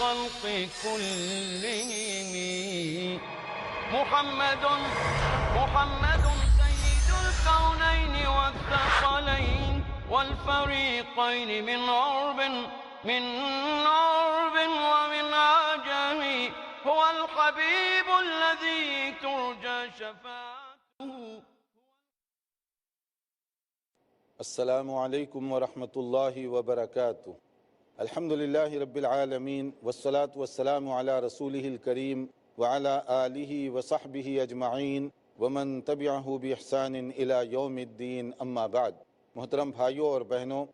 الخلق كلهم محمد سيد الكونين والثقلين والفريقين من عرب ومن عجم هو الحبيب الذي ترجى شفاعته. السلام علیکم ورحمۃ اللہ وبرکاتہ. الحمدللہ رب العالمین والصلاة والسلام علی رسولہ الکریم وعلی آلہ وصحبہ اجمعین ومن تبعہ بإحسان الی یوم الدین. اما بعد. محترم بھائیوں اور بہنوں،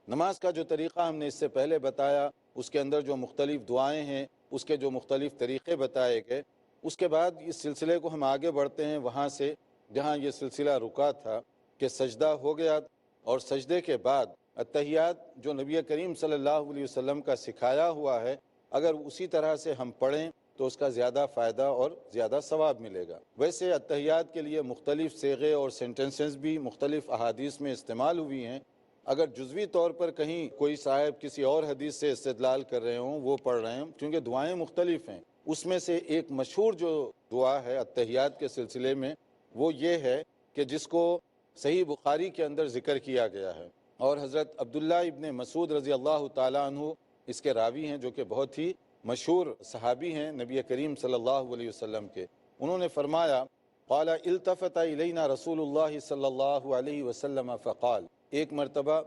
نماز کا جو طریقہ ہم نے اس سے پہلے بتایا، اس کے اندر جو مختلف دعائیں ہیں، اس کے جو مختلف طریقے بتائے گئے، اس کے بعد اس سلسلے کو ہم آگے بڑھتے ہیں وہاں سے جہاں یہ سلسلہ رکا تھا کہ سجدہ ہو گیا، اور سجدے کے بعد اتحیات جو نبی کریم صلی اللہ علیہ وسلم کا سکھایا ہوا ہے، اگر اسی طرح سے ہم پڑھیں تو اس کا زیادہ فائدہ اور زیادہ ثواب ملے گا. ویسے اتحیات کے لیے مختلف صیغے اور سینٹنسز بھی مختلف احادیث میں استعمال ہوئی ہیں. اگر جزوی طور پر کہیں کوئی صاحب کسی اور حدیث سے استدلال کر رہے ہوں، وہ پڑھ رہے ہیں، کیونکہ دعائیں مختلف ہیں، اس میں سے ایک مشہور جو دعا ہے اتحیات کے سلسلے میں وہ یہ ہے کہ جس کو صحیح بخاری کے اندر ذکر کیا گیا ہے، اور حضرت عبداللہ ابن مسعود رضی اللہ تعالیٰ عنہ اس کے راوی ہیں، جو کہ بہت ہی مشہور صحابی ہیں نبی کریم صلی اللہ علیہ وسلم کے. انہوں نے فرمایا قال التفت الینا رسول اللہ صلی اللہ علیہ وسلم فقال، ایک مرتبہ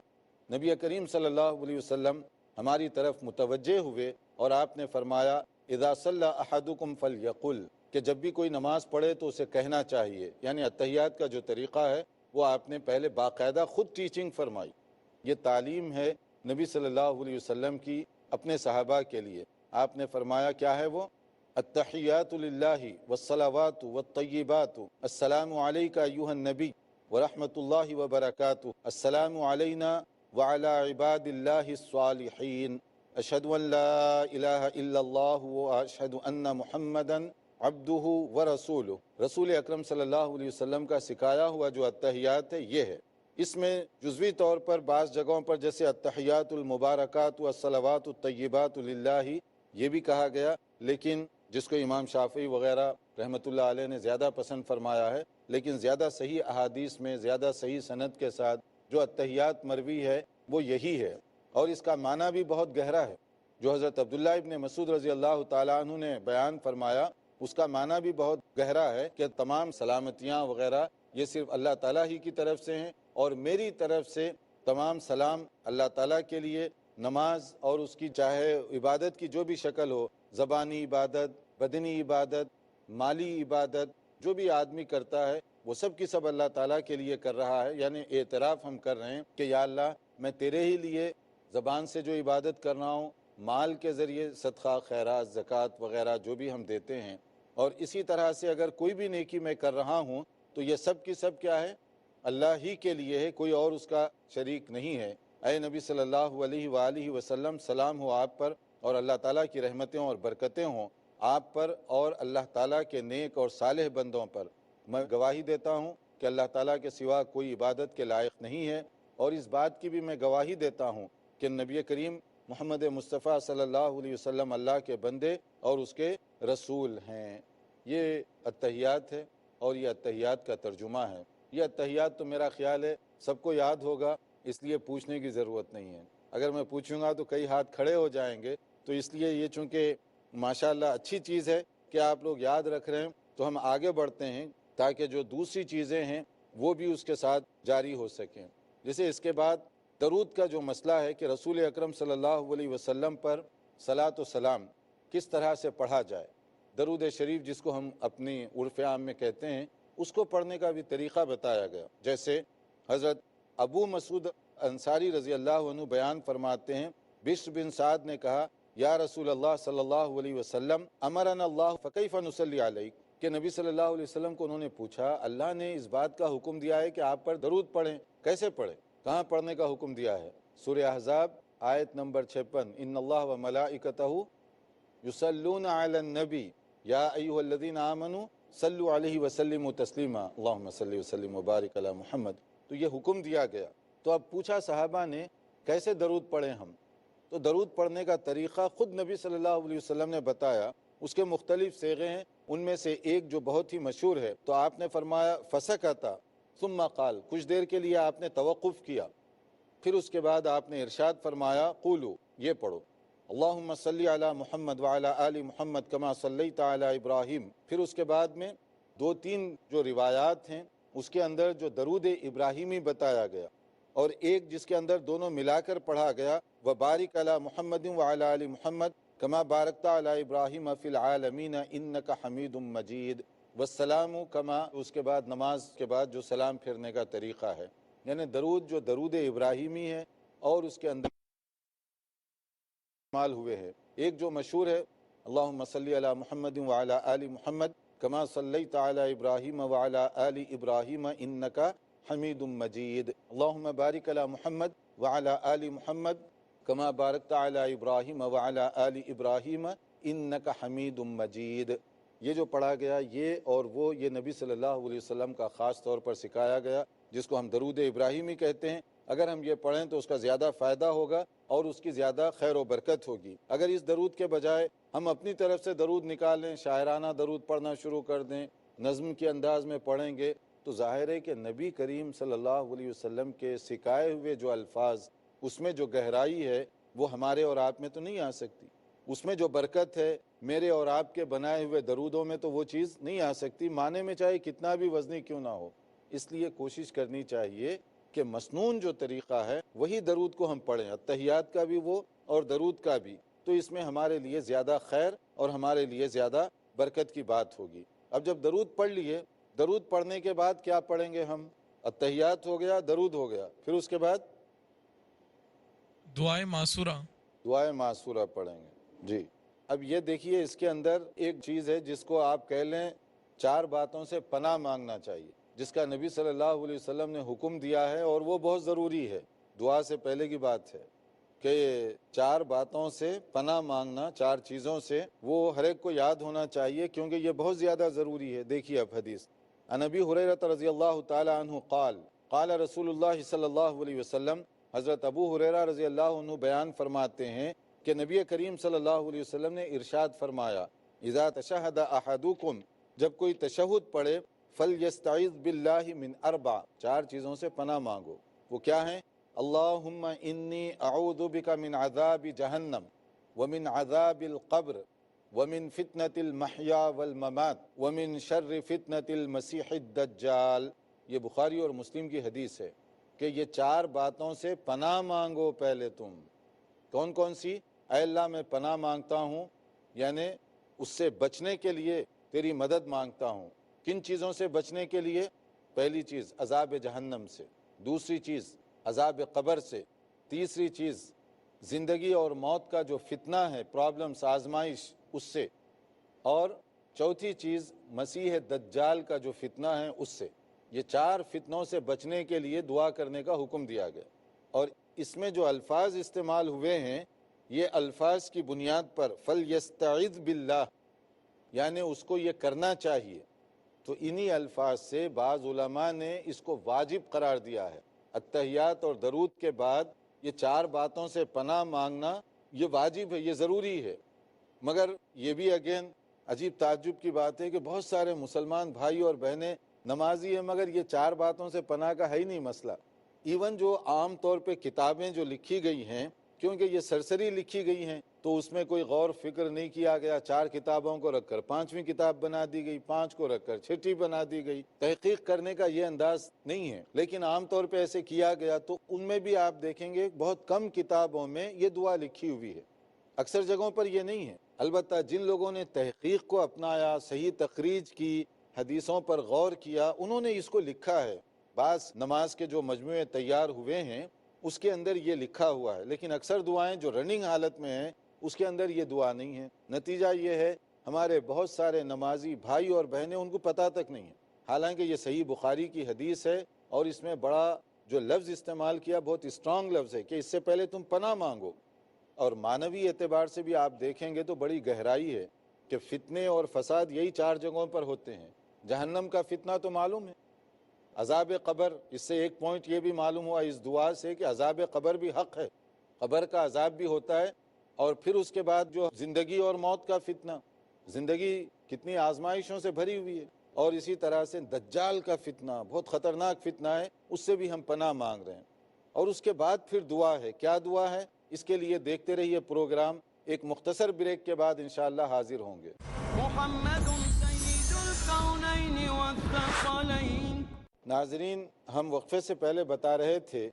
نبی کریم صلی اللہ علیہ وسلم ہماری طرف متوجہ ہوئے اور آپ نے فرمایا اذا صلی احدکم فلیقل، کہ جب بھی کوئی نماز پڑھے تو اسے کہنا چاہیے. یعنی اتحیات کا جو طریقہ ہے وہ آپ نے پہلے باقاعدہ خود ٹیچنگ فرمائی. یہ تعلیم ہے نبی صلی اللہ علیہ وسلم کی اپنے صحابہ کے لیے. آپ نے فرمایا کیا ہے وہ؟ التحیات للہ والصلوات والطیبات السلام علیک ایھا النبی ورحمۃ اللہ وبرکاتہ السلام علینا وعلی عباد اللہ الصالحین اشہد ان لا الہ الا اللہ واشہد ان محمدا عبدہ ورسولہ. رسول اکرم صلی اللہ علیہ وسلم کا سکھایا ہوا جو اتحیات ہے یہ ہے. اس میں جزوی طور پر بعض جگہوں پر جیسے التحیات المبارکات والصلوات الطیبات للہ یہ بھی کہا گیا، لیکن جس کو امام شافعی وغیرہ رحمۃ اللہ علیہ نے زیادہ پسند فرمایا ہے، لیکن زیادہ صحیح احادیث میں زیادہ صحیح سند کے ساتھ جو اتحیات مروی ہے وہ یہی ہے. اور اس کا معنی بھی بہت گہرا ہے. جو حضرت عبداللہ ابن مسعود رضی اللہ تعالیٰ عنہ نے بیان فرمایا اس کا معنی بھی بہت گہرا ہے کہ تمام سلامتیاں وغیرہ یہ صرف اللہ تعالیٰ ہی کی طرف سے ہیں، اور میری طرف سے تمام سلام اللہ تعالیٰ کے لیے. نماز اور اس کی چاہے عبادت کی جو بھی شکل ہو، زبانی عبادت، بدنی عبادت، مالی عبادت، جو بھی آدمی کرتا ہے وہ سب کی سب اللہ تعالیٰ کے لیے کر رہا ہے. یعنی اعتراف ہم کر رہے ہیں کہ یا اللہ میں تیرے ہی لیے زبان سے جو عبادت کر رہا ہوں، مال کے ذریعے صدقہ خیرات زکوٰۃ وغیرہ جو بھی ہم دیتے ہیں، اور اسی طرح سے اگر کوئی بھی نیکی میں کر رہا ہوں تو یہ سب کی سب کیا ہے؟ اللہ ہی کے لیے ہے، کوئی اور اس کا شریک نہیں ہے. اے نبی صلی اللہ علیہ وآلہ وسلم، سلام ہو آپ پر، اور اللہ تعالیٰ کی رحمتیں اور برکتیں ہوں آپ پر اور اللہ تعالیٰ کے نیک اور صالح بندوں پر. میں گواہی دیتا ہوں کہ اللہ تعالیٰ کے سوا کوئی عبادت کے لائق نہیں ہے، اور اس بات کی بھی میں گواہی دیتا ہوں کہ نبی کریم محمد مصطفیٰ صلی اللہ علیہ وسلم اللہ کے بندے اور اس کے رسول ہیں. یہ اتحیات ہے اور یہ اتحیات کا ترجمہ ہے. یہ اتحیات تو میرا خیال ہے سب کو یاد ہوگا، اس لیے پوچھنے کی ضرورت نہیں ہے. اگر میں پوچھوں گا تو کئی ہاتھ کھڑے ہو جائیں گے، تو اس لیے یہ چونکہ ماشاءاللہ اچھی چیز ہے کہ آپ لوگ یاد رکھ رہے ہیں، تو ہم آگے بڑھتے ہیں تاکہ جو دوسری چیزیں ہیں وہ بھی اس کے ساتھ جاری ہو سکیں. جیسے اس کے بعد درود کا جو مسئلہ ہے کہ رسول اکرم صلی اللہ علیہ وسلم پر صلاۃ و سلام کس طرح سے پڑھا جائے. درود شریف جس کو ہم اپنی عرف عام میں کہتے ہیں، اس کو پڑھنے کا بھی طریقہ بتایا گیا. جیسے حضرت ابو مسعود انصاری رضی اللہ عنہ بیان فرماتے ہیں بشر بن سعد نے کہا یا رسول اللہ صلی اللہ علیہ وسلم امرنا اللہ فکیف نصلی علیک، کہ نبی صلی اللہ علیہ وسلم کو انہوں نے پوچھا اللہ نے اس بات کا حکم دیا ہے کہ آپ پر درود پڑھیں، کیسے پڑھیں، کہاں پڑھنے کا حکم دیا ہے؟ سورہ احزاب آیت نمبر 56، ان اللہ و ملائکتہ یصلون علی النبی یا ایھا الذین آمنوا صلوا علیہ وسلموا تسلیما اللہم صلی وسلم وبارک علی محمد. تو یہ حکم دیا گیا. تو اب پوچھا صحابہ نے کیسے درود پڑھیں ہم؟ تو درود پڑھنے کا طریقہ خود نبی صلی اللہ علیہ وسلم نے بتایا، اس کے مختلف صیغے ہیں، ان میں سے ایک جو بہت ہی مشہور ہے، تو آپ نے فرمایا فسکتا ثم قال، کچھ دیر کے لیے آپ نے توقف کیا، پھر اس کے بعد آپ نے ارشاد فرمایا قولو، یہ پڑھو، اللہم صلی علی محمد وعلی آل محمد کما صلیت علی ابراہیم۔ پھر اس کے بعد میں دو تین جو روایات ہیں اس کے اندر جو درود ابراہیمی بتایا گیا، اور ایک جس کے اندر دونوں ملا کر پڑھا گیا وبارک علی محمد وعلی آل محمد کما بارکت علی ابراہیم فی العالمین انک حمید مجید، والسلام کما، اس کے بعد نماز کے بعد جو سلام پھرنے کا طریقہ ہے، یعنی درود جو درود ابراہیمی ہے اور اس کے اندر استعمال ہوئے ہیں۔ ایک جو مشہور ہے اللہم صلی علی محمد وعلی آل محمد کما صلیت علی ابراہیم وعلی آل ابراہیم انک حمید مجید، اللہم بارک علی محمد وعلی آل محمد کما بارکت علی ابراہیم وعلی آل ابراہیم انک حمید مجید۔ یہ جو پڑھا گیا یہ اور وہ، یہ نبی صلی اللہ علیہ وسلم کا خاص طور پر سکھایا گیا، جس کو ہم درود ابراہیمی کہتے ہیں۔ اگر ہم یہ پڑھیں تو اس کا زیادہ فائدہ ہوگا اور اس کی زیادہ خیر و برکت ہوگی۔ اگر اس درود کے بجائے ہم اپنی طرف سے درود نکالیں، شاعرانہ درود پڑھنا شروع کر دیں، نظم کے انداز میں پڑھیں گے، تو ظاہر ہے کہ نبی کریم صلی اللہ علیہ وسلم کے سکھائے ہوئے جو الفاظ، اس میں جو گہرائی ہے وہ ہمارے اور آپ میں تو نہیں آ سکتی، اس میں جو برکت ہے میرے اور آپ کے بنائے ہوئے درودوں میں تو وہ چیز نہیں آ سکتی، معنی میں چاہے کتنا بھی وزنی کیوں نہ ہو۔ اس لیے کوشش کرنی چاہیے کہ مسنون جو طریقہ ہے وہی درود کو ہم پڑھیں، اتحیات کا بھی وہ اور درود کا بھی، تو اس میں ہمارے لیے زیادہ خیر اور ہمارے لیے زیادہ برکت کی بات ہوگی۔ اب جب درود پڑھ لیے، درود پڑھنے کے بعد کیا پڑھیں گے ہم؟ اتحیات ہو گیا، درود ہو گیا، پھر اس کے بعد دعائے معصورہ۔ دعائے معصورہ پڑھیں گے۔ جی، اب یہ دیکھیے اس کے اندر ایک چیز ہے جس کو آپ کہہ لیں چار باتوں سے پناہ مانگنا چاہیے، جس کا نبی صلی اللہ علیہ وسلم نے حکم دیا ہے، اور وہ بہت ضروری ہے، دعا سے پہلے کی بات ہے کہ چار باتوں سے پناہ مانگنا، چار چیزوں سے، وہ ہر ایک کو یاد ہونا چاہیے کیونکہ یہ بہت زیادہ ضروری ہے۔ دیکھیے اب حدیث، عن ابی ہریرہ رضی اللہ تعالی عنہ قال قال رسول اللہ صلی اللہ علیہ وسلم، حضرت ابو ہریرہ رضی اللہ عنہ بیان فرماتے ہیں کہ نبی کریم صلی اللہ علیہ وسلم نے ارشاد فرمایا، اذا تشہد احدکم، جب کوئی تشہد پڑھے، فلیستعذ باللہ من اربع، چار چیزوں سے پناہ مانگو۔ وہ کیا ہیں؟ اللہم انی اعوذ بک من عذاب جہنم ومن عذاب القبر ومن فتنة المحیا والممات ومن شر فتنة المسیح الدجال۔ یہ بخاری اور مسلم کی حدیث ہے کہ یہ چار باتوں سے پناہ مانگو پہلے تم۔ کون کون سی؟ اے اللہ میں پناہ مانگتا ہوں، یعنی اس سے بچنے کے لیے تیری مدد مانگتا ہوں۔ کن چیزوں سے بچنے کے لیے؟ پہلی چیز عذاب جہنم سے، دوسری چیز عذاب قبر سے، تیسری چیز زندگی اور موت کا جو فتنہ ہے، پرابلمس، آزمائش، اس سے، اور چوتھی چیز مسیح دجال کا جو فتنہ ہے اس سے۔ یہ چار فتنوں سے بچنے کے لیے دعا کرنے کا حکم دیا گیا، اور اس میں جو الفاظ استعمال ہوئے ہیں یہ الفاظ کی بنیاد پر فلیستعذ باللہ، یعنی اس کو یہ کرنا چاہیے، تو انہی الفاظ سے بعض علماء نے اس کو واجب قرار دیا ہے۔ اتحیات اور درود کے بعد یہ چار باتوں سے پناہ مانگنا یہ واجب ہے، یہ ضروری ہے۔ مگر یہ بھی اگین عجیب تعجب کی بات ہے کہ بہت سارے مسلمان بھائی اور بہنیں نمازی ہیں مگر یہ چار باتوں سے پناہ کا ہے ہی نہیں مسئلہ۔ ایون جو عام طور پہ کتابیں جو لکھی گئی ہیں، کیونکہ یہ سرسری لکھی گئی ہیں تو اس میں کوئی غور فکر نہیں کیا گیا، چار کتابوں کو رکھ کر پانچویں کتاب بنا دی گئی، پانچ کو رکھ کر چھٹی بنا دی گئی، تحقیق کرنے کا یہ انداز نہیں ہے، لیکن عام طور پہ ایسے کیا گیا۔ تو ان میں بھی آپ دیکھیں گے بہت کم کتابوں میں یہ دعا لکھی ہوئی ہے، اکثر جگہوں پر یہ نہیں ہے۔ البتہ جن لوگوں نے تحقیق کو اپنایا، صحیح تخریج کی، حدیثوں پر غور کیا، انہوں نے اس کو لکھا ہے۔ بعض نماز کے جو مجموعے تیار ہوئے ہیں اس کے اندر یہ لکھا ہوا ہے، لیکن اکثر دعائیں جو رننگ حالت میں ہیں اس کے اندر یہ دعا نہیں ہے۔ نتیجہ یہ ہے ہمارے بہت سارے نمازی بھائی اور بہنیں ان کو پتہ تک نہیں ہے، حالانکہ یہ صحیح بخاری کی حدیث ہے، اور اس میں بڑا جو لفظ استعمال کیا بہت اسٹرانگ لفظ ہے کہ اس سے پہلے تم پناہ مانگو۔ اور معنوی اعتبار سے بھی آپ دیکھیں گے تو بڑی گہرائی ہے کہ فتنے اور فساد یہی چار جگہوں پر ہوتے ہیں۔ جہنم کا فتنہ تو معلوم ہے، عذاب قبر، اس سے ایک پوائنٹ یہ بھی معلوم ہوا اس دعا سے کہ عذاب قبر بھی حق ہے، قبر کا عذاب بھی ہوتا ہے، اور پھر اس کے بعد جو زندگی اور موت کا فتنہ، زندگی کتنی آزمائشوں سے بھری ہوئی ہے، اور اسی طرح سے دجال کا فتنہ بہت خطرناک فتنہ ہے، اس سے بھی ہم پناہ مانگ رہے ہیں۔ اور اس کے بعد پھر دعا ہے، کیا دعا ہے؟ اس کے لیے دیکھتے رہیے پروگرام، ایک مختصر بریک کے بعد انشاءاللہ حاضر ہوں گے۔ محمد سید الکونین والثقلین۔ ناظرین، ہم وقفے سے پہلے بتا رہے تھے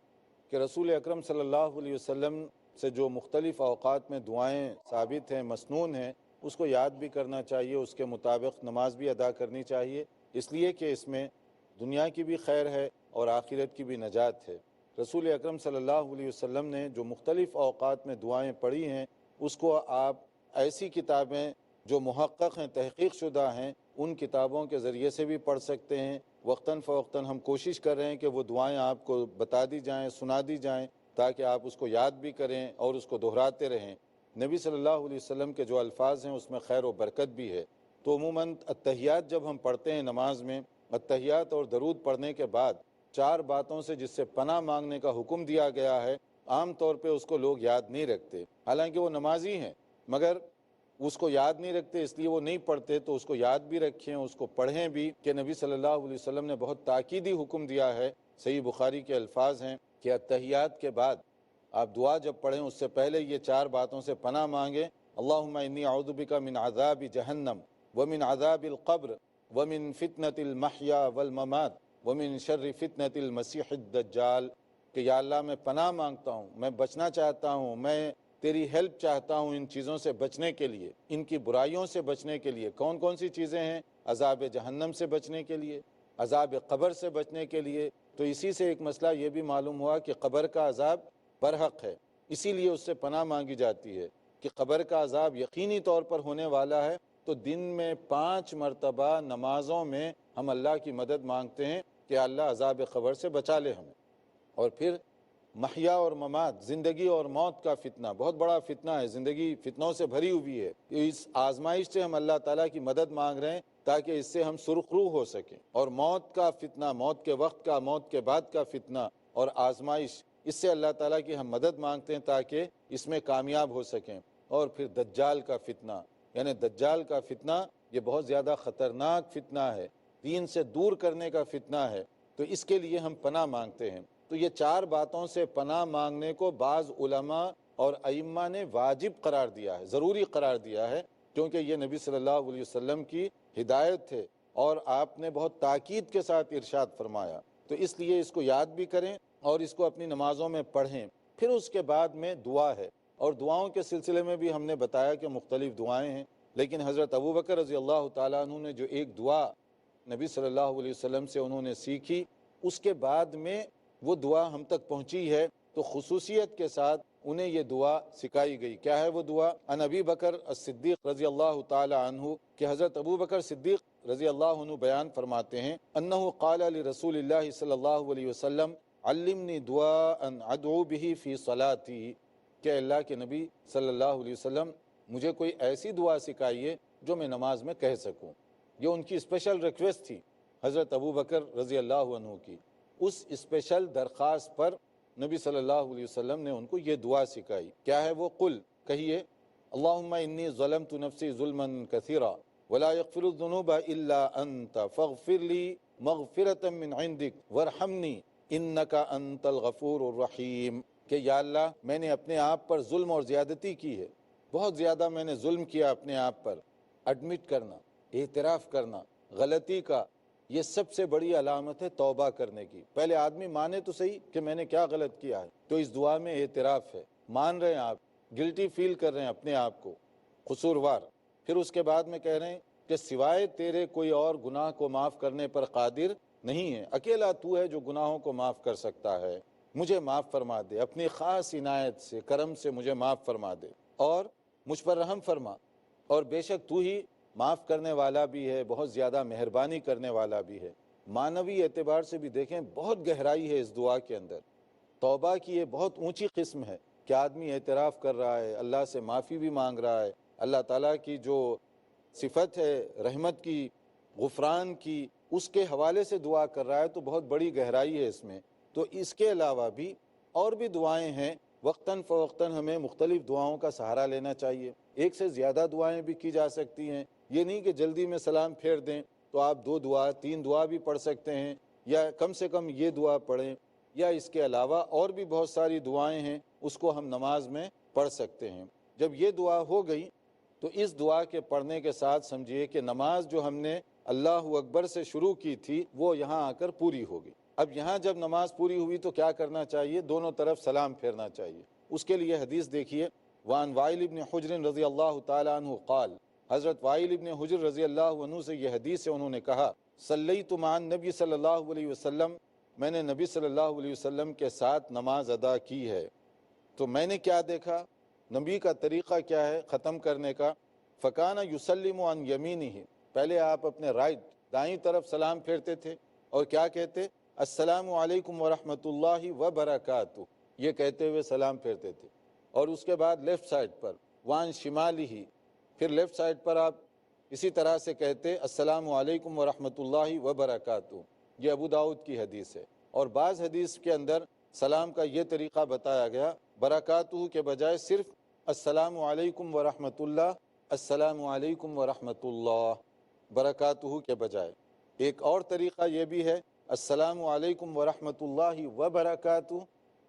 کہ رسول اکرم صلی اللہ علیہ وسلم سے جو مختلف اوقات میں دعائیں ثابت ہیں، مسنون ہیں، اس کو یاد بھی کرنا چاہیے، اس کے مطابق نماز بھی ادا کرنی چاہیے، اس لیے کہ اس میں دنیا کی بھی خیر ہے اور آخرت کی بھی نجات ہے۔ رسول اکرم صلی اللہ علیہ وسلم نے جو مختلف اوقات میں دعائیں پڑھی ہیں، اس کو آپ ایسی کتابیں جو محقق ہیں، تحقیق شدہ ہیں، ان کتابوں کے ذریعے سے بھی پڑھ سکتے ہیں۔ وقتاً فوقتاً ہم کوشش کر رہے ہیں کہ وہ دعائیں آپ کو بتا دی جائیں، سنا دی جائیں، تاکہ آپ اس کو یاد بھی کریں اور اس کو دہراتے رہیں۔ نبی صلی اللہ علیہ وسلم کے جو الفاظ ہیں اس میں خیر و برکت بھی ہے۔ تو عموماً التحیات جب ہم پڑھتے ہیں نماز میں، التحیات اور درود پڑھنے کے بعد 4 باتوں سے جس سے پناہ مانگنے کا حکم دیا گیا ہے، عام طور پہ اس کو لوگ یاد نہیں رکھتے، حالانکہ وہ نمازی ہیں، مگر اس کو یاد نہیں رکھتے، اس لیے وہ نہیں پڑھتے۔ تو اس کو یاد بھی رکھیں، اس کو پڑھیں بھی، کہ نبی صلی اللہ علیہ وسلم نے بہت تاکیدی حکم دیا ہے۔ صحیح بخاری کے الفاظ ہیں کہ التحیات کے بعد آپ دعا جب پڑھیں اس سے پہلے یہ 4 باتوں سے پناہ مانگیں۔ اللہم انی اعوذ بک من عذاب جہنم ومن عذاب القبر ومن فتنة المحیا والممات ومن شر فتنة المسیح الدجال، کہ یا اللہ میں پناہ مانگتا ہوں، میں بچنا چاہتا ہوں، میں تیری ہیلپ چاہتا ہوں ان چیزوں سے بچنے کے لیے، ان کی برائیوں سے بچنے کے لیے۔ کون کون سی چیزیں ہیں؟ عذاب جہنم سے بچنے کے لیے، عذاب قبر سے بچنے کے لیے۔ تو اسی سے ایک مسئلہ یہ بھی معلوم ہوا کہ قبر کا عذاب برحق ہے، اسی لیے اس سے پناہ مانگی جاتی ہے کہ قبر کا عذاب یقینی طور پر ہونے والا ہے۔ تو دن میں 5 مرتبہ نمازوں میں ہم اللہ کی مدد مانگتے ہیں کہ اللہ عذاب قبر سے بچا لے ہمیں۔ اور پھر محیا اور ممات، زندگی اور موت کا فتنہ بہت بڑا فتنہ ہے، زندگی فتنوں سے بھری ہوئی ہے۔ اس آزمائش سے ہم اللہ تعالیٰ کی مدد مانگ رہے ہیں تاکہ اس سے ہم سرخ روح ہو سکیں۔ اور موت کا فتنہ، موت کے وقت کا، موت کے بعد کا فتنہ اور آزمائش، اس سے اللہ تعالیٰ کی ہم مدد مانگتے ہیں تاکہ اس میں کامیاب ہو سکیں۔ اور پھر دجال کا فتنہ، یعنی دجال کا فتنہ یہ بہت زیادہ خطرناک فتنہ ہے، دین سے دور کرنے کا فتنہ ہے، تو اس کے لیے ہم پناہ مانگتے ہیں۔ تو یہ 4 باتوں سے پناہ مانگنے کو بعض علماء اور ائمہ نے واجب قرار دیا ہے، ضروری قرار دیا ہے، کیونکہ یہ نبی صلی اللہ علیہ وسلم کی ہدایت ہے اور آپ نے بہت تاکید کے ساتھ ارشاد فرمایا۔ تو اس لیے اس کو یاد بھی کریں اور اس کو اپنی نمازوں میں پڑھیں۔ پھر اس کے بعد میں دعا ہے، اور دعاؤں کے سلسلے میں بھی ہم نے بتایا کہ مختلف دعائیں ہیں، لیکن حضرت ابوبکر رضی اللہ تعالیٰ عنہ نے جو ایک دعا نبی صلی اللہ علیہ وسلم سے انہوں نے سیکھی، اس کے بعد میں وہ دعا ہم تک پہنچی ہے، تو خصوصیت کے ساتھ انہیں یہ دعا سکھائی گئی۔ کیا ہے وہ دعا؟ ان ابی بکر الصدیق رضی اللہ تعالی عنہ، کہ حضرت ابو بکر صدیق رضی اللہ عنہ بیان فرماتے ہیں، انہ قال لرسول اللہ صلی اللہ علیہ وسلم علمنی دعاء ادعو به فی صلاتی، کہ اللہ کے نبی صلی اللہ علیہ وسلم مجھے کوئی ایسی دعا سکھائیے جو میں نماز میں کہہ سکوں۔ یہ ان کی اسپیشل ریکویسٹ تھی حضرت ابو بکر رضی اللہ عنہ کی۔ اس اسپیشل درخواست پر نبی صلی اللہ علیہ وسلم نے ان کو یہ دعا سکھائی۔ کیا ہے وہ؟ قل، کہیے، اللہم انی ظلمت نفسی ظلما کثیرا ولا یغفر الذنوب الا انت فاغفر لی مغفرۃ من عندک وارحمنی انک انت الغفور الرحیم، کہ یا اللہ میں نے اپنے آپ پر ظلم اور زیادتی کی ہے، بہت زیادہ میں نے ظلم کیا اپنے آپ پر۔ ایڈمٹ کرنا، اعتراف کرنا غلطی کا، یہ سب سے بڑی علامت ہے توبہ کرنے کی۔ پہلے آدمی مانے تو صحیح کہ میں نے کیا غلط کیا ہے، تو اس دعا میں اعتراف ہے، مان رہے ہیں آپ، گلٹی فیل کر رہے ہیں اپنے آپ کو قصوروار۔ پھر اس کے بعد میں کہہ رہے ہیں کہ سوائے تیرے کوئی اور گناہ کو معاف کرنے پر قادر نہیں ہے، اکیلا تو ہے جو گناہوں کو معاف کر سکتا ہے، مجھے معاف فرما دے، اپنی خاص عنایت سے، کرم سے مجھے معاف فرما دے اور مجھ پر رحم فرما، اور بے شک تو ہی معاف کرنے والا بھی ہے، بہت زیادہ مہربانی کرنے والا بھی ہے۔ معنوی اعتبار سے بھی دیکھیں بہت گہرائی ہے اس دعا کے اندر۔ توبہ کی یہ بہت اونچی قسم ہے کہ آدمی اعتراف کر رہا ہے، اللہ سے معافی بھی مانگ رہا ہے، اللہ تعالیٰ کی جو صفت ہے رحمت کی، غفران کی، اس کے حوالے سے دعا کر رہا ہے، تو بہت بڑی گہرائی ہے اس میں۔ تو اس کے علاوہ بھی اور بھی دعائیں ہیں وقتاً فوقتاً ہمیں مختلف دعاؤں کا سہارا لینا چاہیے. ایک سے زیادہ دعائیں بھی کی جا سکتی ہیں. یہ نہیں کہ جلدی میں سلام پھیر دیں تو آپ 2 دعا 3 دعا بھی پڑھ سکتے ہیں، یا کم سے کم یہ دعا پڑھیں، یا اس کے علاوہ اور بھی بہت ساری دعائیں ہیں اس کو ہم نماز میں پڑھ سکتے ہیں. جب یہ دعا ہو گئی تو اس دعا کے پڑھنے کے ساتھ سمجھیے کہ نماز جو ہم نے اللہ اکبر سے شروع کی تھی وہ یہاں آ کر پوری ہوگی. اب یہاں جب نماز پوری ہوئی تو کیا کرنا چاہیے؟ دونوں طرف سلام پھیرنا چاہیے. اس کے لیے حدیث دیکھیے، وان وائل ابن حجر رضی اللہ تعالیٰ عنہ قال، حضرت وائل ابن حجر رضی اللہ عنہ سے یہ حدیث ہے، انہوں نے کہا صلیت مع النبی صلی اللہ علیہ وسلم، میں نے نبی صلی اللہ علیہ وسلم کے ساتھ نماز ادا کی ہے. تو میں نے کیا دیکھا، نبی کا طریقہ کیا ہے ختم کرنے کا؟ فکان یسلم عن یمینہ، پہلے آپ اپنے رائٹ دائیں طرف سلام پھیرتے تھے اور کیا کہتے؟ السلام علیکم ورحمۃ اللہ وبرکاتہ، یہ کہتے ہوئے سلام پھیرتے تھے. اور اس کے بعد لیفٹ سائڈ پر وان شمالہ، پھر لیفٹ سائڈ پر آپ اسی طرح سے کہتے السلام علیکم ورحمۃ اللہ وبرکاتہ. یہ ابو داؤد کی حدیث ہے. اور بعض حدیث کے اندر سلام کا یہ طریقہ بتایا گیا، برکاتہ کے بجائے صرف السلام علیکم ورحمۃ اللہ، السلام علیکم ورحمۃ اللہ، برکاتہ کے بجائے. ایک اور طریقہ یہ بھی ہے، السلام علیکم ورحمۃ اللہ وبرکاتہ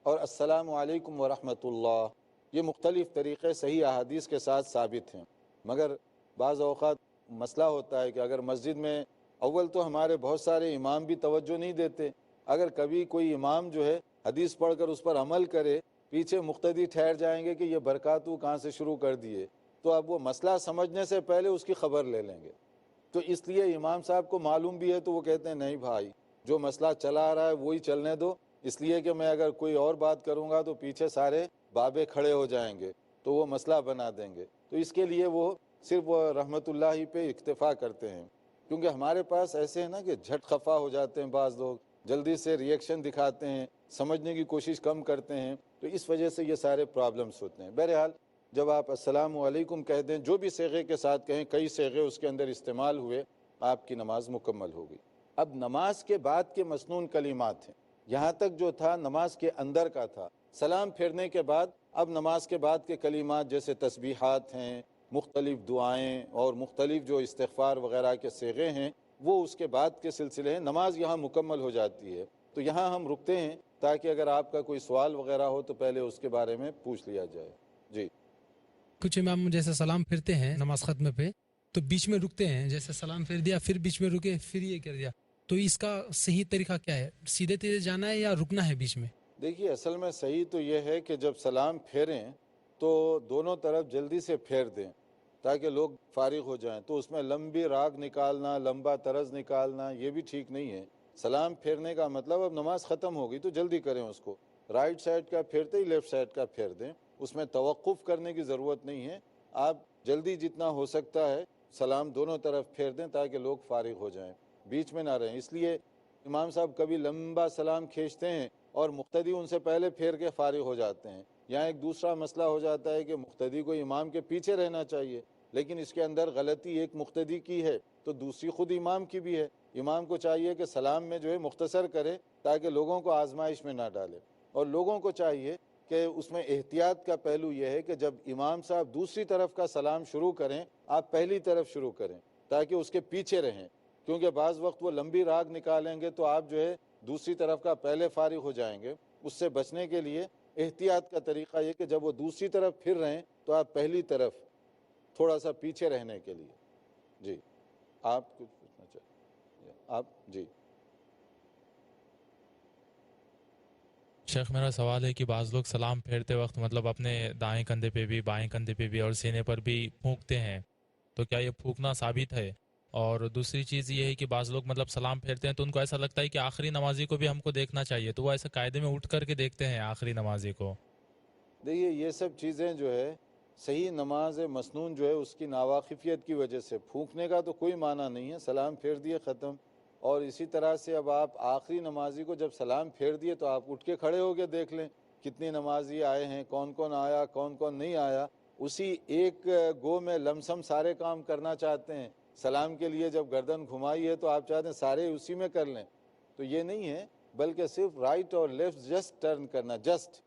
اور السلام علیکم ورحمۃ اللہ. یہ مختلف طریقے صحیح احادیث کے ساتھ ثابت ہیں. مگر بعض اوقات مسئلہ ہوتا ہے کہ اگر مسجد میں اول تو ہمارے بہت سارے امام بھی توجہ نہیں دیتے، اگر کبھی کوئی امام جو ہے حدیث پڑھ کر اس پر عمل کرے، پیچھے مقتدی ٹھہر جائیں گے کہ یہ برکاتہ کہاں سے شروع کر دیے، تو اب وہ مسئلہ سمجھنے سے پہلے اس کی خبر لے لیں گے. تو اس لیے امام صاحب کو معلوم بھی ہے تو وہ کہتے ہیں نہیں بھائی، جو مسئلہ چلا آ رہا ہے وہی چلنے دو، اس لیے کہ میں اگر کوئی اور بات کروں گا تو پیچھے سارے بابے کھڑے ہو جائیں گے تو وہ مسئلہ بنا دیں گے. تو اس کے لیے وہ صرف وہ رحمت اللہ پہ اکتفا کرتے ہیں. کیونکہ ہمارے پاس ایسے ہیں نا کہ جھٹ خفا ہو جاتے ہیں بعض لوگ، جلدی سے ریئیکشن دکھاتے ہیں، سمجھنے کی کوشش کم کرتے ہیں، تو اس وجہ سے یہ سارے پرابلمس ہوتے ہیں. بہرحال جب آپ السلام علیکم کہہ دیں، جو بھی صیغے کے ساتھ کہیں، کئی صیغے اس کے اندر استعمال ہوئے، آپ کی نماز مکمل ہو گئی. اب نماز کے بعد کے مسنون کلمات ہیں. یہاں تک جو تھا نماز کے اندر کا تھا. سلام پھیرنے کے بعد اب نماز کے بعد کے کلمات جیسے تسبیحات ہیں، مختلف دعائیں اور مختلف جو استغفار وغیرہ کے صیغے ہیں، وہ اس کے بعد کے سلسلے ہیں. نماز یہاں مکمل ہو جاتی ہے. تو یہاں ہم رکتے ہیں تاکہ اگر آپ کا کوئی سوال وغیرہ ہو تو پہلے اس کے بارے میں پوچھ لیا جائے. جی. کچھ امام جیسے سلام پھرتے ہیں نماز ختم پہ تو بیچ میں رکتے ہیں، جیسے سلام پھر دیا پھر بیچ میں رکے پھر یہ کر دیا، تو اس کا صحیح طریقہ کیا ہے؟ سیدھے تیزے جانا ہے یا رکنا ہے بیچ میں؟ دیکھیے اصل میں صحیح تو یہ ہے کہ جب سلام پھیریں تو دونوں طرف جلدی سے پھیر دیں تاکہ لوگ فارغ ہو جائیں. تو اس میں لمبی راگ نکالنا، لمبا طرز نکالنا یہ بھی ٹھیک نہیں ہے. سلام پھیرنے کا مطلب اب نماز ختم ہو گئی تو جلدی کریں اس کو. رائٹ سائڈ کا پھیرتے ہی لیفٹ سائڈ کا پھیر دیں، اس میں توقف کرنے کی ضرورت نہیں ہے. آپ جلدی جتنا ہو سکتا ہے سلام دونوں طرف پھیر دیں تاکہ لوگ فارغ ہو جائیں، بیچ میں نہ رہیں. اس لیے امام صاحب کبھی لمبا سلام کھینچتے ہیں اور مقتدی ان سے پہلے پھیر کے فارغ ہو جاتے ہیں. یہاں ایک دوسرا مسئلہ ہو جاتا ہے کہ مقتدی کو امام کے پیچھے رہنا چاہیے، لیکن اس کے اندر غلطی ایک مقتدی کی ہے تو دوسری خود امام کی بھی ہے. امام کو چاہیے کہ سلام میں جو ہے مختصر کرے تاکہ لوگوں کو آزمائش میں نہ ڈالے، اور لوگوں کو چاہیے کہ اس میں احتیاط کا پہلو یہ ہے کہ جب امام صاحب دوسری طرف کا سلام شروع کریں آپ پہلی طرف شروع کریں تاکہ اس کے پیچھے رہیں. کیونکہ بعض وقت وہ لمبی راگ نکالیں گے تو آپ جو ہے دوسری طرف کا پہلے فارغ ہو جائیں گے. اس سے بچنے کے لیے احتیاط کا طریقہ یہ کہ جب وہ دوسری طرف پھر رہے ہیں تو آپ پہلی طرف تھوڑا سا پیچھے رہنے کے لیے. جی آپ کچھ پوچھنا چاہیے آپ؟ جی شیخ میرا سوال ہے کہ بعض لوگ سلام پھیرتے وقت مطلب اپنے دائیں کندھے پہ بھی بائیں کندھے پہ بھی اور سینے پر بھی پھونکتے ہیں، تو کیا یہ پھونکنا ثابت ہے؟ اور دوسری چیز یہ ہے کہ بعض لوگ مطلب سلام پھیرتے ہیں تو ان کو ایسا لگتا ہے کہ آخری نمازی کو بھی ہم کو دیکھنا چاہیے، تو وہ ایسے قاعدے میں اٹھ کر کے دیکھتے ہیں آخری نمازی کو. دیکھیے یہ سب چیزیں جو ہے صحیح نماز مسنون جو ہے اس کی ناواقفیت کی وجہ سے پھونکنے کا تو کوئی معنی نہیں ہے. سلام پھیر دیے ختم. اور اسی طرح سے اب آپ آخری نمازی کو جب سلام پھیر دیے تو آپ اٹھ کے کھڑے ہو کے دیکھ لیں کتنی نمازی آئے ہیں، کون کون آیا کون کون نہیں آیا. اسی ایک گو میں لمسم سارے کام کرنا چاہتے ہیں. سلام کے لیے جب گردن گھمائی ہے تو آپ چاہتے ہیں سارے اسی میں کر لیں، تو یہ نہیں ہے، بلکہ صرف رائٹ اور لیفٹ جسٹ ٹرن کرنا، جسٹ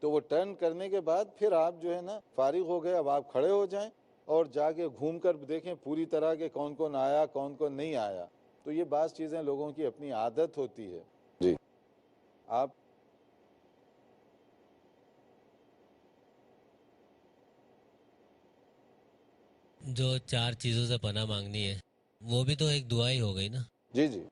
تو وہ ٹرن کرنے کے بعد پھر آپ جو ہے نا فارغ ہو گئے، اب آپ کھڑے ہو جائیں اور جا کے گھوم کر دیکھیں پوری طرح کے کون کون آیا کون کون نہیں آیا. تو یہ بعض چیزیں لوگوں کی اپنی عادت ہوتی ہے. جی آپ جو 4 چیزوں سے پناہ مانگنی ہے وہ بھی تو ایک دعا ہی ہو گئی نا. جی جی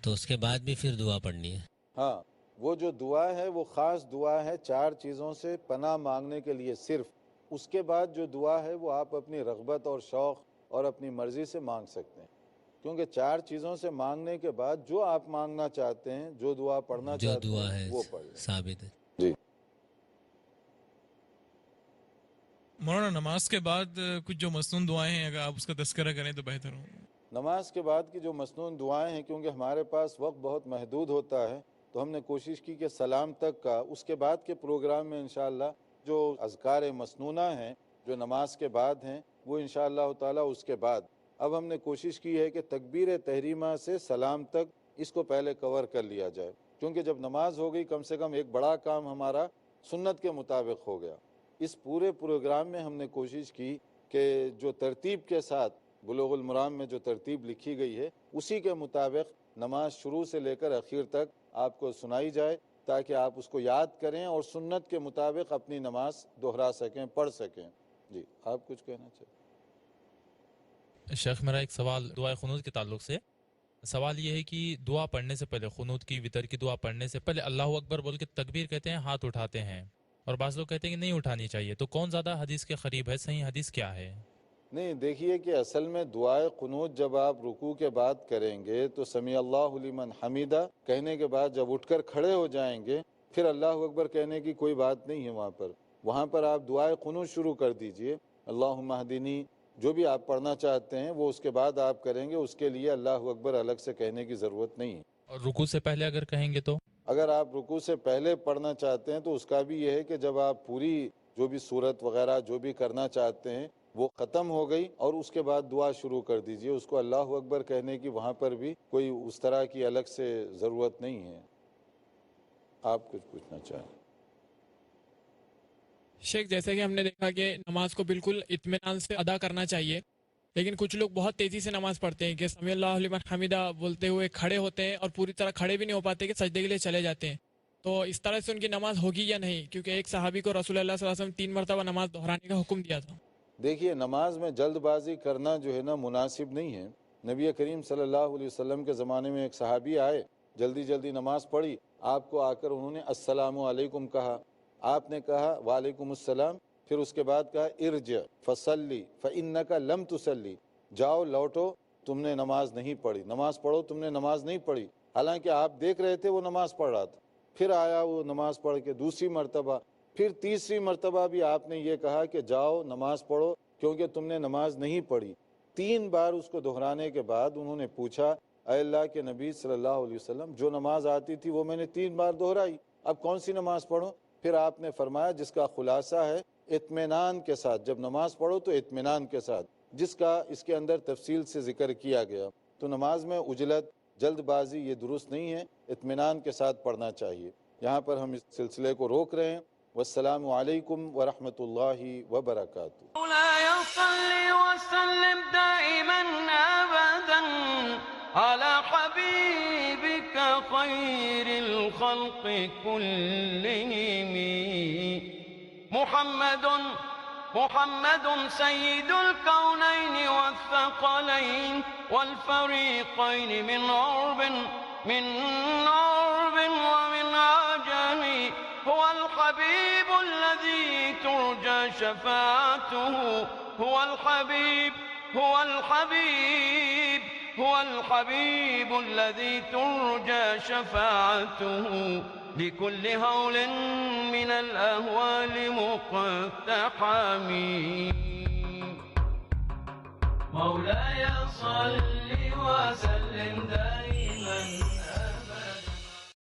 تو اس کے بعد بھی پھر دعا پڑھنی ہے. ہاں، وہ جو دعا ہے وہ خاص دعا ہے 4 چیزوں سے پناہ مانگنے کے لیے صرف. اس کے بعد جو دعا ہے وہ آپ اپنی رغبت اور شوق اور اپنی مرضی سے مانگ سکتے ہیں، کیونکہ 4 چیزوں سے مانگنے کے بعد جو آپ مانگنا چاہتے ہیں، جو دعا پڑھنا جو چاہتے دعا ہیں ہے وہ پڑھ لیں. ثابت ہے. جی مولانا نماز کے بعد کچھ جو مسنون دعائیں ہیں اگر آپ اس کا تذکرہ کریں تو بہتر ہو. نماز کے بعد کی جو مسنون دعائیں ہیں، کیونکہ ہمارے پاس وقت بہت محدود ہوتا ہے تو ہم نے کوشش کی کہ سلام تک کا اس کے بعد کے پروگرام میں انشاءاللہ جو اذکار مسنونہ ہیں جو نماز کے بعد ہیں وہ انشاءاللہ تعالی اس کے بعد. اب ہم نے کوشش کی ہے کہ تکبیر تحریمہ سے سلام تک اس کو پہلے کور کر لیا جائے، کیونکہ جب نماز ہو گئی کم سے کم ایک بڑا کام ہمارا سنت کے مطابق ہو گیا. اس پورے پروگرام میں ہم نے کوشش کی کہ جو ترتیب کے ساتھ بلوغ المرام میں جو ترتیب لکھی گئی ہے اسی کے مطابق نماز شروع سے لے کر اخیر تک آپ کو سنائی جائے، تاکہ آپ اس کو یاد کریں اور سنت کے مطابق اپنی نماز دہرا سکیں، پڑھ سکیں. جی آپ کچھ کہنا چاہتے ہیں؟ شیخ میرا ایک سوال دعا قنوت کے تعلق سے. سوال یہ ہے کہ دعا پڑھنے سے پہلے، قنوت کی وتر کی دعا پڑھنے سے پہلے اللہ اکبر بول کے تکبیر کہتے ہیں، ہاتھ اٹھاتے ہیں، اور بعض لوگ کہتے ہیں کہ نہیں اٹھانی چاہیے. تو کون زیادہ حدیث کے قریب ہے؟ صحیح حدیث کیا ہے؟ نہیں، دیکھیے کہ اصل میں دعائے قنوت جب آپ رکوع کے بعد کریں گے تو سمیع اللہ لمن حمیدہ کہنے کے بعد جب اٹھ کر کھڑے ہو جائیں گے پھر اللہ اکبر کہنے کی کوئی بات نہیں ہے. وہاں پر آپ دعائے قنوت شروع کر دیجئے. اللہم اہدنی جو بھی آپ پڑھنا چاہتے ہیں وہ اس کے بعد آپ کریں گے، اس کے لیے اللہ اکبر الگ سے کہنے کی ضرورت نہیں ہے. اور رکوع سے پہلے اگر کہیں گے تو؟ اگر آپ رکوع سے پہلے پڑھنا چاہتے ہیں تو اس کا بھی یہ ہے کہ جب آپ پوری جو بھی صورت وغیرہ جو بھی کرنا چاہتے ہیں وہ ختم ہو گئی اور اس کے بعد دعا شروع کر دیجئے. اس کو اللہ اکبر کہنے کی وہاں پر بھی کوئی اس طرح کی الگ سے ضرورت نہیں ہے. آپ کچھ پوچھنا چاہیں؟ شیخ جیسے کہ ہم نے دیکھا کہ نماز کو بالکل اطمینان سے ادا کرنا چاہیے، لیکن کچھ لوگ بہت تیزی سے نماز پڑھتے ہیں کہ سمیع اللہ لمن حمیدہ بولتے ہوئے کھڑے ہوتے ہیں اور پوری طرح کھڑے بھی نہیں ہو پاتے کہ سجدے کے لیے چلے جاتے ہیں. تو اس طرح سے ان کی نماز ہوگی یا نہیں؟ کیونکہ ایک صحابی کو رسول اللہ صلی اللہ علیہ وسلم 3 مرتبہ نماز دہرانے کا حکم دیا تھا. دیکھیے نماز میں جلد بازی کرنا جو ہے نا مناسب نہیں ہے. نبی کریم صلی اللہ علیہ وسلم کے زمانے میں ایک صحابی آئے، جلدی جلدی نماز پڑھی، آپ کو آ کر انہوں نے السلام علیکم کہا، آپ نے کہا وعلیکم السلام، پھر اس کے بعد کہا ارجع فصلی فانک لم تصلی، جاؤ لوٹو، تم نے نماز نہیں پڑھی، نماز پڑھو، تم نے نماز نہیں پڑھی. حالانکہ آپ دیکھ رہے تھے وہ نماز پڑھ رہا تھا. پھر آیا وہ نماز پڑھ کے دوسری مرتبہ، پھر تیسری مرتبہ بھی آپ نے یہ کہا کہ جاؤ نماز پڑھو کیونکہ تم نے نماز نہیں پڑھی. 3 بار اس کو دہرانے کے بعد انہوں نے پوچھا اے اللہ کے نبی صلی اللہ علیہ وسلم، جو نماز آتی تھی وہ میں نے 3 بار دہرائی، اب کون سی نماز پڑھوں؟ پھر آپ نے فرمایا جس کا خلاصہ ہے اطمینان کے ساتھ، جب نماز پڑھو تو اطمینان کے ساتھ، جس کا اس کے اندر تفصیل سے ذکر کیا گیا. تو نماز میں عجلت، جلد بازی یہ درست نہیں ہے، اطمینان کے ساتھ پڑھنا چاہیے. یہاں پر ہم اس سلسلے کو روک رہے ہیں. والسلام علیکم ورحمۃ اللہ وبرکاتہ. مولاي صل وسلم دائما ابدا على حبيبك خير الخلق كلهم محمد سيد الكونين والثقلين والفريقين من عرب ومن عجم، هو الحبيب الذي ترجى شفاعته، هو الحبيب الذي ترجى شفاعته، لكل هول من الأهوال مقتحم. مولاي صل وسلم دائما